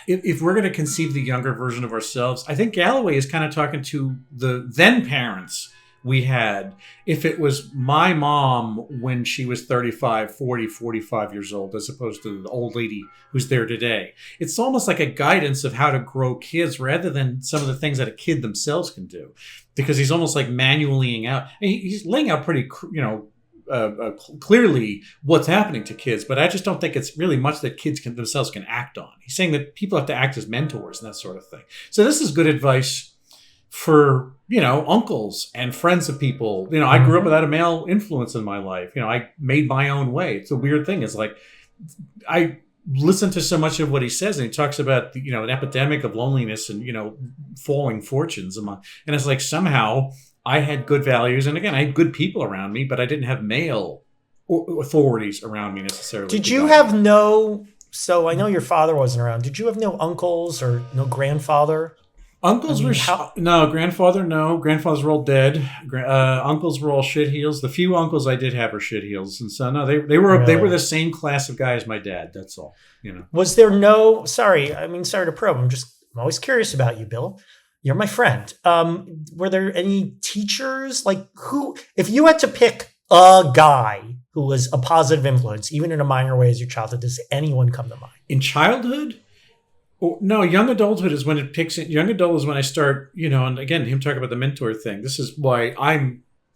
if we're going to conceive the younger version of ourselves, I think Galloway is kind of talking to the then parents we had. If it was my mom when she was 35, 40, 45 years old, as opposed to the old lady who's there today. It's almost like a guidance of how to grow kids rather than some of the things that a kid themselves can do. Because he's almost like manually out. He's laying out pretty, clearly what's happening to kids, but I just don't think it's really much that kids themselves can act on. He's saying that people have to act as mentors and that sort of thing. So this is good advice for, uncles and friends of people. I grew up without a male influence in my life. I made my own way. It's a weird thing. It's like, I listen to so much of what he says, and he talks about, an epidemic of loneliness and, falling fortunes. And it's like, somehow I had good values. And again, I had good people around me, but I didn't have male authorities around me necessarily. Did you have so I know your father wasn't around. Did you have no uncles or no grandfather? Uncles no. Grandfather, no. Grandfathers were all dead. Uncles were all shitheels. The few uncles I did have are shitheels, and so no, they were the same class of guy as my dad. That's all. Was there no? Sorry to probe. I'm always curious about you, Bill. You're my friend. Were there any teachers, like, who? If you had to pick a guy who was a positive influence, even in a minor way, as your childhood, does anyone come to mind? In childhood? Oh, no, young adulthood is when it picks it. Young adult is when I start, and again, him talking about the mentor thing. This is why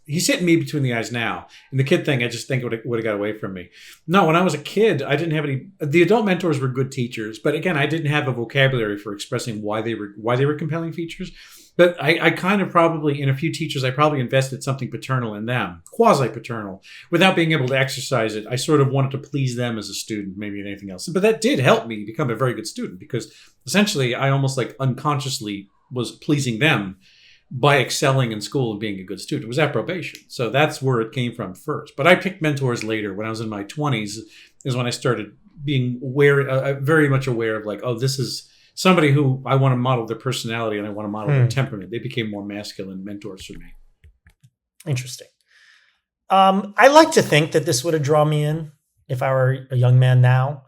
he's hitting me between the eyes now. And the kid thing, I just think it would have got away from me. No, when I was a kid, I didn't have the adult mentors were good teachers. But again, I didn't have a vocabulary for expressing why they were compelling features. But I kind of probably, in a few teachers, I probably invested something paternal in them, quasi-paternal, without being able to exercise it. I sort of wanted to please them as a student, maybe than anything else. But that did help me become a very good student, because essentially I almost like unconsciously was pleasing them by excelling in school and being a good student. It was approbation. So that's where it came from first. But I picked mentors later. When I was in my 20s is when I started being aware, very much aware of, like, oh, this is somebody who I want to model their personality and I want to model their temperament. They became more masculine mentors for me. Interesting. I like to think that this would have drawn me in if I were a young man now.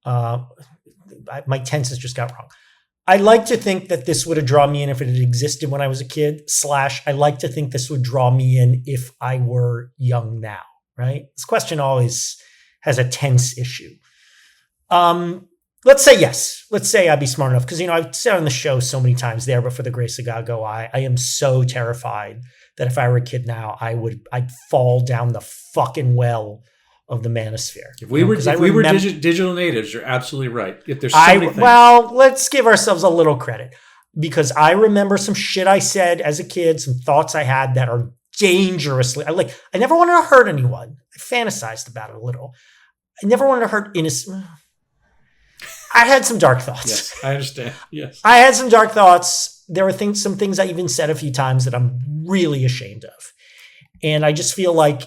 My tenses just got wrong. I like to think that this would have drawn me in if it had existed when I was a kid, / I like to think this would draw me in if I were young now, right? This question always has a tense issue. Let's say yes. Let's say I'd be smart enough, because, I've said on the show so many times there, but for the grace of God, I am so terrified that if I were a kid now, I'd fall down the fucking well of the manosphere. If we were digital natives, you're absolutely right. If there's so many things. Well, let's give ourselves a little credit, because I remember some shit I said as a kid, some thoughts I had that are dangerously, I never wanted to hurt anyone. I fantasized about it a little. I never wanted to hurt innocent. I had some dark thoughts. Yes, I understand. Yes. I had some dark thoughts. There were some things I even said a few times that I'm really ashamed of. And I just feel like,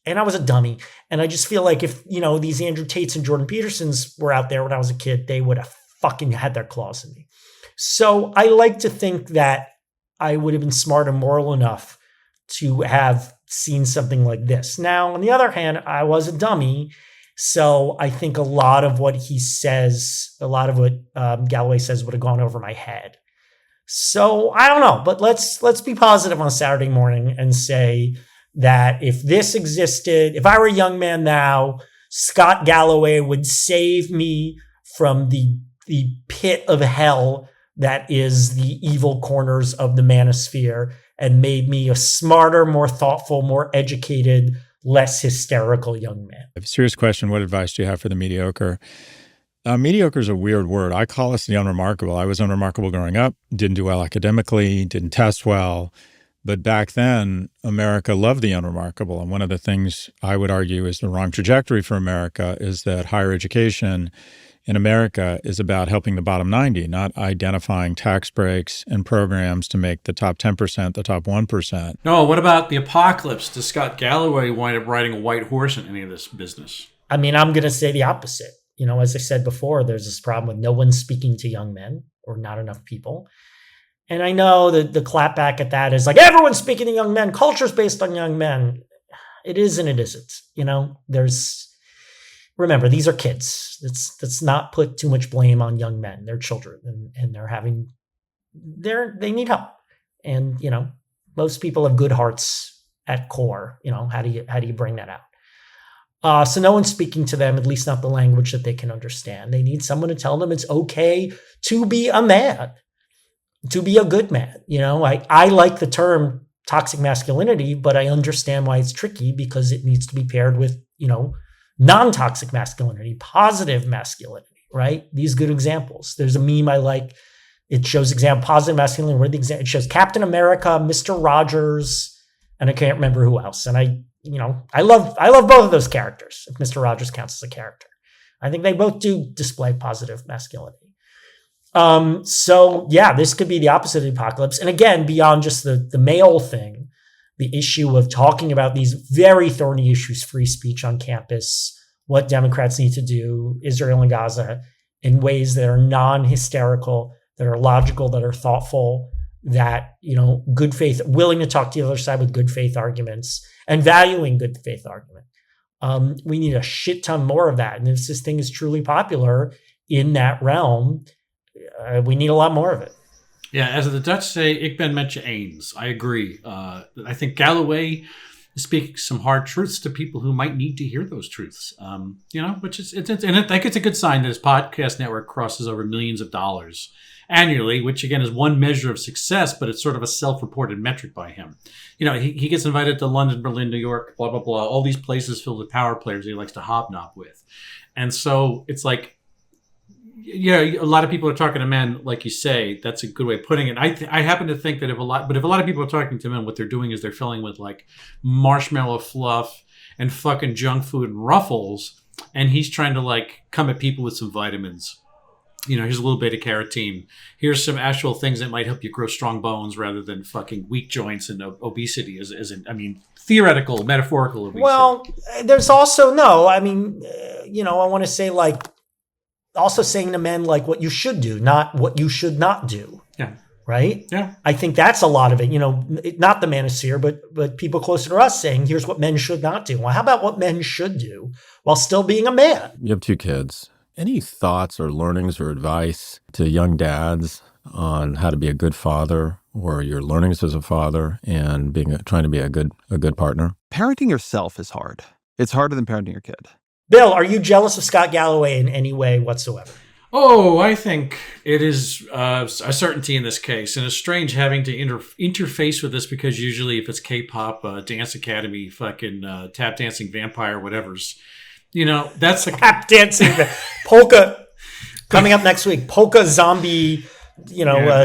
and I was a dummy, and I just feel like if, these Andrew Tates and Jordan Petersons were out there when I was a kid, they would have fucking had their claws in me. So I like to think that I would have been smart and moral enough to have seen something like this. Now, on the other hand, I was a dummy. So I think a lot of what he says, a lot of what Galloway says would have gone over my head. So I don't know, but let's be positive on a Saturday morning and say that if this existed, if I were a young man now, Scott Galloway would save me from the the pit of hell that is the evil corners of the manosphere and made me a smarter, more thoughtful, more educated, less hysterical young man. A serious question, what advice do you have for the mediocre? Mediocre is a weird word. I call us the unremarkable. I was unremarkable growing up, didn't do well academically, didn't test well. But back then, America loved the unremarkable. And one of the things I would argue is the wrong trajectory for America is that higher education in America is about helping the bottom 90, not identifying tax breaks and programs to make the top 10% the top 1%. No, what about the apocalypse? Does Scott Galloway wind up riding a white horse in any of this business? I mean, I'm going to say the opposite. As I said before, there's this problem with no one speaking to young men or not enough people. And I know that the clapback at that is like, everyone's speaking to young men. Culture's based on young men. It is and it isn't. Remember, these are kids. Let's not put too much blame on young men. They're children and they need help. And, most people have good hearts at core. How do you bring that out? So no one's speaking to them, at least not the language that they can understand. They need someone to tell them it's okay to be a man, to be a good man. I like the term toxic masculinity, but I understand why it's tricky because it needs to be paired with, non-toxic masculinity, positive masculinity, right? These good examples. There's a meme I like. It shows positive masculinity. Where the example? It shows Captain America, Mr. Rogers, and I can't remember who else. And I love both of those characters. If Mr. Rogers counts as a character, I think they both do display positive masculinity. So yeah, this could be the opposite of the apocalypse. And again, beyond just the male thing, the issue of talking about these very thorny issues, free speech on campus, what Democrats need to do, Israel and Gaza, in ways that are non-hysterical, that are logical, that are thoughtful, that, good faith, willing to talk to the other side with good faith arguments and valuing good faith argument. We need a shit ton more of that. And if this thing is truly popular in that realm, we need a lot more of it. Yeah, as the Dutch say, ik ben met je eens. I agree. I think Galloway is speaking some hard truths to people who might need to hear those truths. Which is, I think it's a good sign that his podcast network crosses over millions of dollars annually, which again is one measure of success, but it's sort of a self-reported metric by him. He gets invited to London, Berlin, New York, blah, blah, blah, all these places filled with power players he likes to hobnob with. And so it's like, a lot of people are talking to men, like you say. That's a good way of putting it. I happen to think that if a lot of people are talking to men, what they're doing is they're filling with like marshmallow fluff and fucking junk food and Ruffles, and he's trying to like come at people with some vitamins. Here's a little beta carotene. Here's some actual things that might help you grow strong bones rather than fucking weak joints and obesity. Theoretical, metaphorical obesity. Well, there's also I want to say like. Also saying to men like what you should do, not what you should not do. Yeah. Right? Yeah. I think that's a lot of it. Not the manosphere, but people closer to us saying, here's what men should not do. Well, how about what men should do while still being a man? You have 2 kids. Any thoughts or learnings or advice to young dads on how to be a good father or your learnings as a father and trying to be a good partner? Parenting yourself is hard. It's harder than parenting your kid. Bill, are you jealous of Scott Galloway in any way whatsoever? Oh, I think it is a certainty in this case. And it's strange having to interface with this because usually if it's K-pop, Dance Academy, fucking tap dancing vampire, whatever's, that's a tap dancing polka coming up next week. Polka zombie,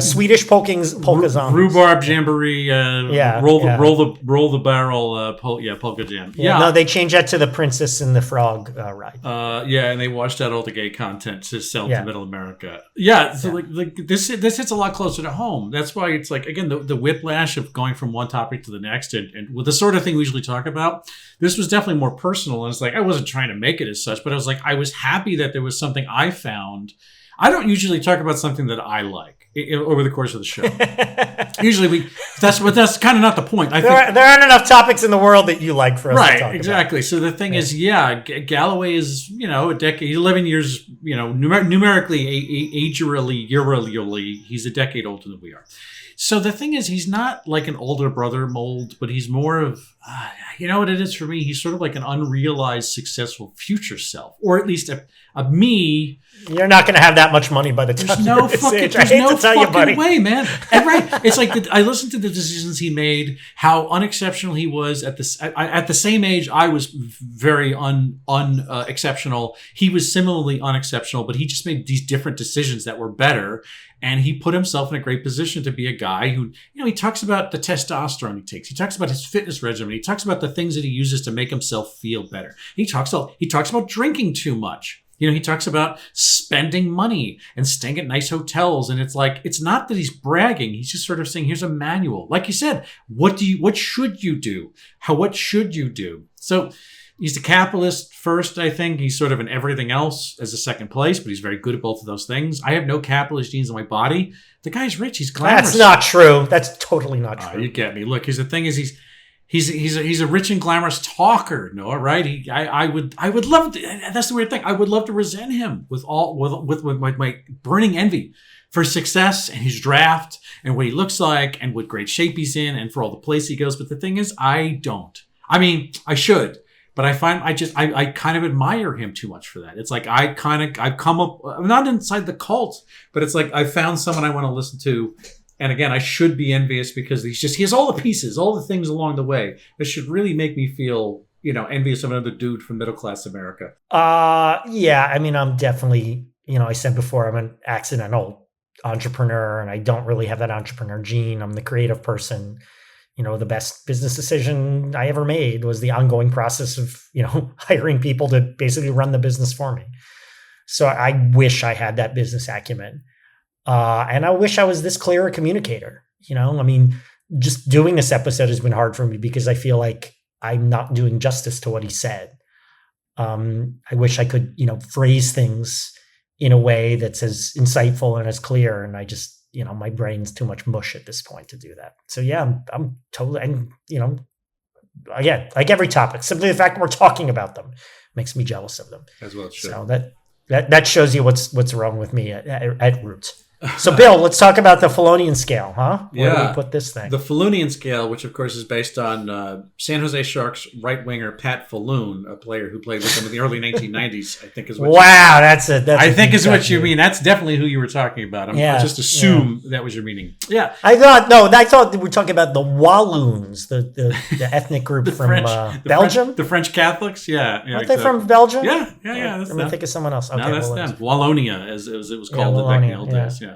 Swedish polka zombies. Rhubarb jamboree. Roll the barrel. Polka jam. Yeah. No, they changed that to the Princess and the Frog ride. And they washed out all the gay content to sell to Middle America. Yeah. So like this hits a lot closer to home. That's why it's like again the whiplash of going from one topic to the next, and with the sort of thing we usually talk about. This was definitely more personal, and it's like I wasn't trying to make it as such, but I was like I was happy that there was something I found. I don't usually talk about something that I like over the course of the show. Usually That's kind of not the point. There aren't enough topics in the world that you like for us to talk exactly. about. So the thing is, Galloway is, a decade, 11 years, numerically, yearly, he's a decade older than we are. So the thing is, he's not like an older brother mold, but he's more of, you know what it is for me? He's sort of like an unrealized, successful future self, or at least a me. You're not going to have that much money by the time there's no fucking way, man. And it's like I listened to the decisions he made, how unexceptional he was at the same age. I was very unexceptional. He was similarly unexceptional, but he just made these different decisions that were better. And he put himself in a great position to be a guy who, he talks about the testosterone he takes. He talks about his fitness regimen. He talks about the things that he uses to make himself feel better. He talks about drinking too much. He talks about spending money and staying at nice hotels. And it's like, it's not that he's bragging. He's just sort of saying, here's a manual. Like you said, what should you do? What should you do? So he's the capitalist first, I think. He's sort of in everything else as a second place, but he's very good at both of those things. I have no capitalist genes in my body. The guy's rich. He's glamorous. That's not true. That's totally not true. You get me. Look, here's the thing: is he's a rich and glamorous talker, Noah. Right? I would love to. That's the weird thing. I would love to resent him with my burning envy for success and his draft and what he looks like and what great shape he's in and for all the places he goes. But the thing is, I don't. I mean, I should. But I find I kind of admire him too much for that. It's like I've come up, I'm not inside the cult, but it's like I found someone I want to listen to. And again, I should be envious because he has all the pieces, all the things along the way that should really make me feel, envious of another dude from middle class America. Yeah. I mean, I'm definitely, I said before, I'm an accidental entrepreneur and I don't really have that entrepreneur gene. I'm the creative person. The best business decision I ever made was the ongoing process of, hiring people to basically run the business for me. So I wish I had that business acumen. And I wish I was this clear a communicator. I mean, just doing this episode has been hard for me because I feel like I'm not doing justice to what he said. I wish I could, phrase things in a way that's as insightful and as clear. And I just, my brain's too much mush at this point to do that. So yeah, I'm totally, and again, like every topic, simply the fact that we're talking about them makes me jealous of them. As well, sure. So that shows you what's wrong with me at roots. So Bill, let's talk about the Felonian scale, huh? Where do we put this thing? The Felonian scale, which of course is based on San Jose Sharks right winger Pat Falloon, a player who played with them in the early 1990s. I think is what. Wow, that's what you mean. That's definitely who you were talking about. I just assume that was your meaning. Yeah, I thought we were talking about the Walloons, the ethnic group from Belgium. The French Catholics. Yeah, aren't they from Belgium? Yeah. That's them. I think of someone else. Okay, no, that's them. Wallonia, as it was called back in the old days. Yeah.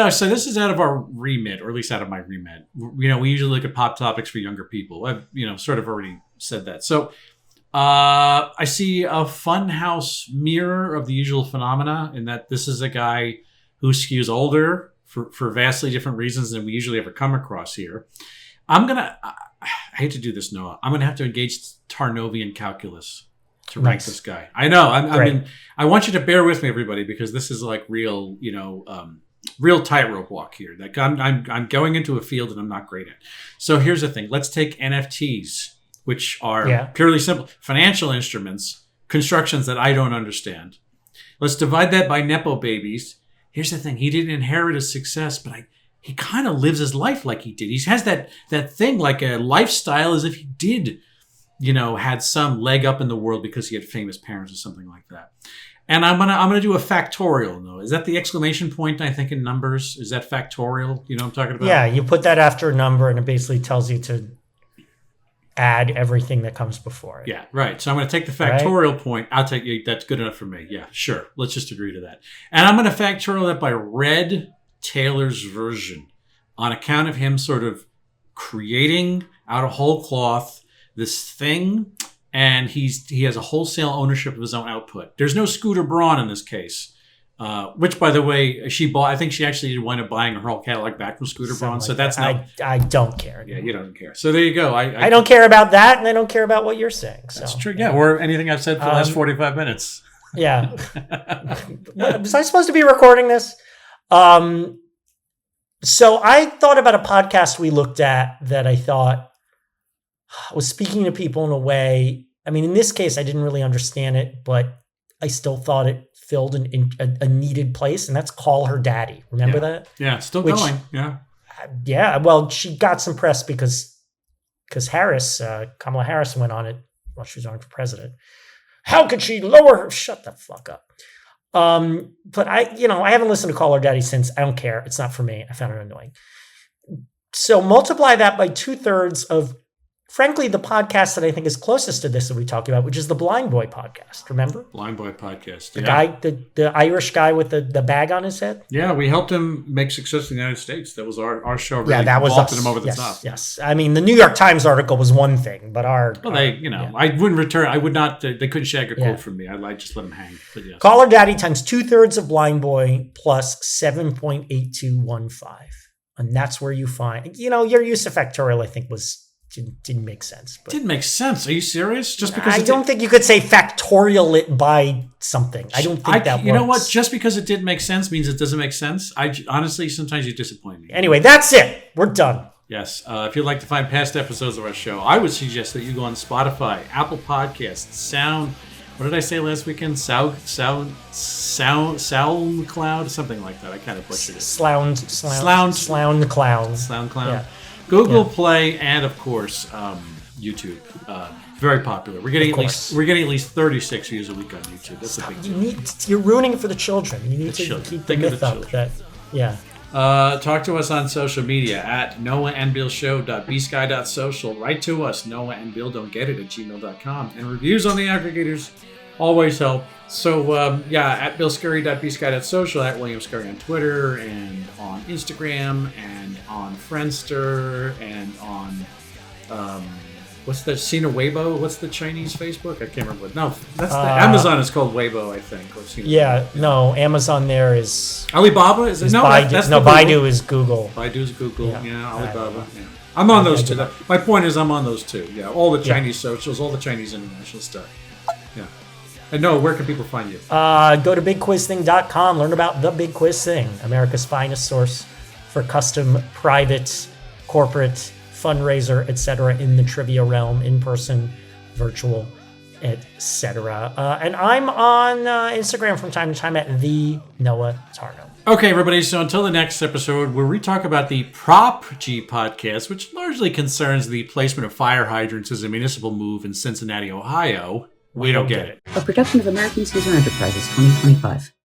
So this is out of our remit, or at least out of my remit. We usually look at pop topics for younger people. I've sort of already said that. So I see a funhouse mirror of the usual phenomena in that this is a guy who skews older for vastly different reasons than we usually ever come across here. I hate to do this, Noah. I'm gonna have to engage Tarnovian calculus to rank this guy. I know. I want you to bear with me, everybody, because this is like real, real tightrope walk here. Like I'm going into a field that I'm not great at. So here's the thing. Let's take NFTs, which are purely simple financial instruments, constructions that I don't understand. Let's divide that by Nepo babies. Here's the thing. He didn't inherit his success, but he kind of lives his life like he did. He has that thing, like a lifestyle as if he did, had some leg up in the world because he had famous parents or something like that. And I'm gonna do a factorial. No, is that the exclamation point? I think in numbers, is that factorial? You know what I'm talking about? Yeah, you put that after a number, and it basically tells you to add everything that comes before it. Yeah, right. So I'm going to take the factorial point. I'll take you. That's good enough for me. Yeah, sure. Let's just agree to that. And I'm going to factorial that by Red Taylor's version, on account of him sort of creating out of whole cloth this thing. And he has a wholesale ownership of his own output. There's no Scooter Braun in this case, which, by the way, she bought. I think she actually wound up buying her whole Cadillac back from Scooter Braun. So that's I don't care. Yeah, you don't care. So there you go. I don't care about that, and I don't care about what you're saying. So. That's true. Yeah, or anything I've said for the last 45 minutes. Yeah. Was I supposed to be recording this? So I thought about a podcast we looked at that I thought was speaking to people in a way. I mean, in this case, I didn't really understand it, but I still thought it filled a needed place, and that's Call Her Daddy. Remember that? Yeah, still going. Yeah. Yeah. Well, she got some press because Kamala Harris went on it while she was running for president. How could she lower her? Shut the fuck up. But I haven't listened to Call Her Daddy since. I don't care. It's not for me. I found it annoying. So multiply that by 2/3 of, frankly, the podcast that I think is closest to this that we talked about, which is the Blind Boy podcast. Remember? Blind Boy podcast. The guy, the Irish guy with the bag on his head. Yeah, we helped him make success in the United States. That was our show. Really That was vaulted us. him over the Yes, top. yes. I mean, the New York Times article was one thing, but I wouldn't return. I would not. They couldn't shag a quote from me. I'd just let him hang. But yes. Call Her Daddy times 2/3 of Blind Boy plus 7.8215, and that's where you find. Your use of factorial, I think, didn't make sense. But didn't make sense. Are you serious? Just because I don't think you could say factorial it by something. I don't think that works. You know what? Just because it didn't make sense means it doesn't make sense. Honestly, sometimes you disappoint me. Anyway, that's it. We're done. Yes. If you'd like to find past episodes of our show, I would suggest that you go on Spotify, Apple Podcasts, what did I say last weekend? SoundCloud, something like that. I kind of butchered it. SoundCloud. Yeah. GooglePlay, and of course YouTube. Very popular. We're getting at least 36 views a week on YouTube. That's a big deal. You're ruining it for the children. You need to keep the myth up. Talk to us on social media at noahandbillshow.bsky.social. Write to us, noahandbilldon'tgetit@gmail.com. And reviews on the aggregators always help. So, at billscurry.bsky.social, at William Scurry on Twitter, and on Instagram, and on Friendster, and on, what's the Sina Weibo? What's the Chinese Facebook? I can't remember. No, that's Amazon is called Weibo, I think. Or Sina no, Amazon there is... Alibaba? Is it? No, Baidu. That's Baidu is Google. Baidu is Google, Alibaba. Yeah. I'm on those two. My point is I'm on those two. Yeah, all the Chinese socials, all the Chinese international stuff. Yeah. And Noah, where can people find you? Go to bigquizthing.com. Learn about The Big Quiz Thing, America's finest source for custom, private, corporate, fundraiser, etc. in the trivia realm, in person, virtual, etc. And I'm on Instagram from time to time at the Noah Tarnow. Okay, everybody. So until the next episode, where we talk about the Prop G podcast, which largely concerns the placement of fire hydrants as a municipal move in Cincinnati, Ohio. We don't get it. A production of American Caesar Enterprises 2025.